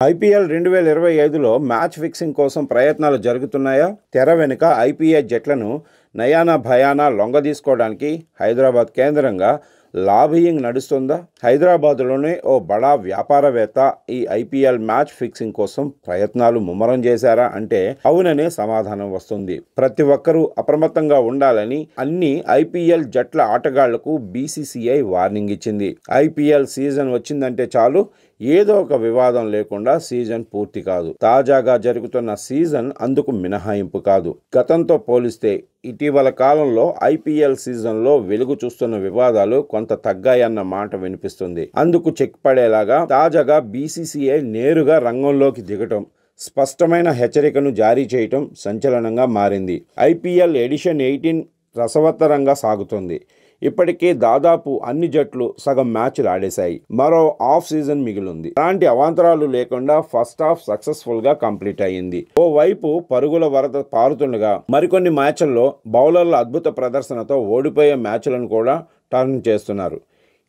IPL 2025లో match fixing కోసం ప్రయత్నాలు జరుగుతున్నాయా? తెర వెనుక ఐపీఎల్ జట్లను నయానా భయానా లొంగదీసుకోవడానికి హైదరాబాద్ కేంద్రంగా లాబియింగ్ నడుస్తుందా? హైదరాబాద్లోనే ఓ బడా వ్యాపారవేత్త ఈ ఐపీఎల్ మ్యాచ్ ఫిక్సింగ్ కోసం ప్రయత్నాలు ముమ్మరం చేశారా అంటే అవుననే సమాధానం వస్తుంది. ప్రతి ఒక్కరూ అప్రమత్తంగా ఉండాలని అన్ని ఐపీఎల్ జట్ల ఆటగాళ్లకు బీసీసీఐ వార్నింగ్ ఇచ్చింది. ఐపీఎల్ సీజన్ వచ్చిందంటే చాలు, ఏదో ఒక వివాదం లేకుండా సీజన్ పూర్తి కాదు. తాజాగా జరుగుతున్న సీజన్ అందుకు మినహాయింపు కాదు. గతంతో పోలిస్తే ఇటీవల కాలంలో ఐపీఎల్ సీజన్లో వెలుగు చూస్తున్న వివాదాలు కొంత తగ్గాయన్న మాట వినిపిస్తుంది. అందుకు చెక్ పడేలాగా తాజాగా బీసీసీఐ నేరుగా రంగంలోకి దిగటం, స్పష్టమైన హెచ్చరికను జారీ చేయటం సంచలనంగా మారింది. ఐపీఎల్ ఎడిషన్ 18 రసవత్తరంగా సాగుతుంది. ఇప్పటికే దాదాపు అన్ని జట్లు సగం మ్యాచ్లు ఆడేశాయి. మరో హాఫ్ సీజన్ మిగిలింది. అలాంటి అవాంతరాలు లేకుండా ఫస్ట్ హాఫ్ సక్సెస్ఫుల్ గా కంప్లీట్ అయ్యింది. ఓవైపు పరుగుల వరద పారుతుండగా మరికొన్ని మ్యాచ్ల్లో బౌలర్ల అద్భుత ప్రదర్శనతో ఓడిపోయే మ్యాచ్లను కూడా టర్న్ చేస్తున్నారు.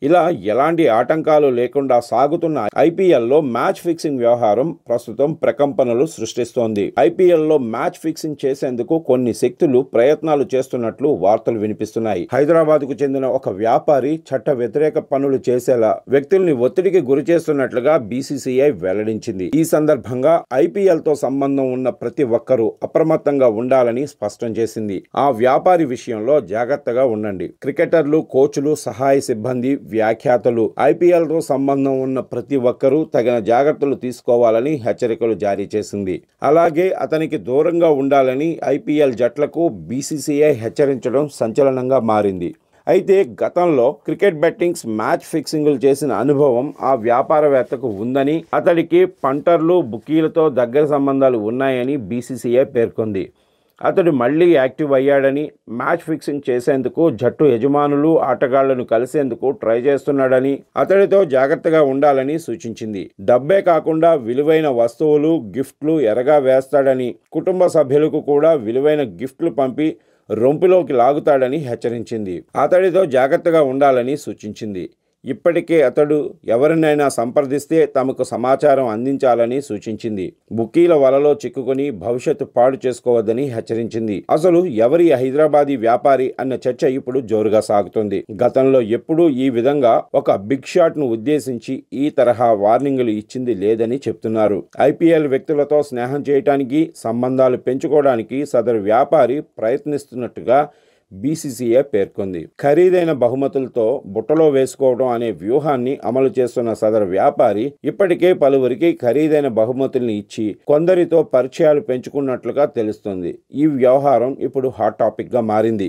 ఇలా ఎలాంటి ఆటంకాలు లేకుండా సాగుతున్న ఐపీఎల్లో మ్యాచ్ ఫిక్సింగ్ వ్యవహారం ప్రస్తుతం ప్రకంపనలు సృష్టిస్తోంది. ఐపీఎల్లో మ్యాచ్ ఫిక్సింగ్ చేసేందుకు కొన్ని శక్తులు ప్రయత్నాలు చేస్తున్నట్లు వార్తలు వినిపిస్తున్నాయి. హైదరాబాద్కు చెందిన ఒక వ్యాపారి చట్ట వ్యతిరేక పనులు చేసేలా వ్యక్తుల్ని ఒత్తిడికి గురి చేస్తున్నట్లుగా బీసీసీఐ వెల్లడించింది. ఈ సందర్భంగా ఐపీఎల్తో సంబంధం ఉన్న ప్రతి ఒక్కరూ అప్రమత్తంగా ఉండాలని స్పష్టం చేసింది. ఆ వ్యాపారి విషయంలో జాగ్రత్తగా ఉండండి. క్రికెటర్లు, కోచ్లు, సహాయ సిబ్బంది, వ్యాఖ్యాతలు, ఐపీఎల్తో సంబంధం ఉన్న ప్రతి ఒక్కరూ తగిన జాగ్రత్తలు తీసుకోవాలని హెచ్చరికలు జారీ చేసింది. అలాగే అతనికి దూరంగా ఉండాలని ఐపీఎల్ జట్లకు బీసీసీఐ హెచ్చరించడం సంచలనంగా మారింది. అయితే గతంలో క్రికెట్ బెట్టింగ్స్, మ్యాచ్ ఫిక్సింగ్లు చేసిన అనుభవం ఆ వ్యాపారవేత్తకు ఉందని, అతడికి పంటర్లు, బుకీలతో దగ్గర సంబంధాలు ఉన్నాయని బీసీసీఐ పేర్కొంది. అతడు మళ్లీ యాక్టివ్ అయ్యాడని, మ్యాచ్ ఫిక్సింగ్ చేసేందుకు జట్టు యజమానులు, ఆటగాళ్లను కలిసేందుకు ట్రై చేస్తున్నాడని, అతడితో జాగ్రత్తగా ఉండాలని సూచించింది. డబ్బే కాకుండా విలువైన వస్తువులు, గిఫ్ట్లు ఎరగా వేస్తాడని, కుటుంబ సభ్యులకు కూడా విలువైన గిఫ్ట్లు పంపి రొంపిలోకి లాగుతాడని హెచ్చరించింది. అతడితో జాగ్రత్తగా ఉండాలని సూచించింది. ఇప్పటికే అతడు ఎవరినైనా సంప్రదిస్తే తమకు సమాచారం అందించాలని సూచించింది. బుకీల వలలో చిక్కుకొని భవిష్యత్తు పాడు చేసుకోవద్దని హెచ్చరించింది. అసలు ఎవరి హైదరాబాదీ వ్యాపారి అన్న చర్చ ఇప్పుడు జోరుగా సాగుతుంది. గతంలో ఎప్పుడూ ఈ విధంగా ఒక బిగ్ షాట్ ను ఉద్దేశించి ఈ తరహా వార్నింగులు ఇచ్చింది లేదని చెప్తున్నారు. ఐపీఎల్ వ్యక్తులతో స్నేహం చేయడానికి, సంబంధాలు పెంచుకోవడానికి సదరు వ్యాపారి ప్రయత్నిస్తున్నట్టుగా బీసీసీఐ పేర్కొంది. ఖరీదైన బహుమతులతో బుట్టలో వేసుకోవడం అనే వ్యూహాన్ని అమలు చేస్తున్న సదరు వ్యాపారి ఇప్పటికే పలువురికి ఖరీదైన బహుమతుల్ని ఇచ్చి కొందరితో పరిచయాలు పెంచుకున్నట్లుగా తెలుస్తుంది. ఈ వ్యవహారం ఇప్పుడు హాట్ టాపిక్ గా మారింది.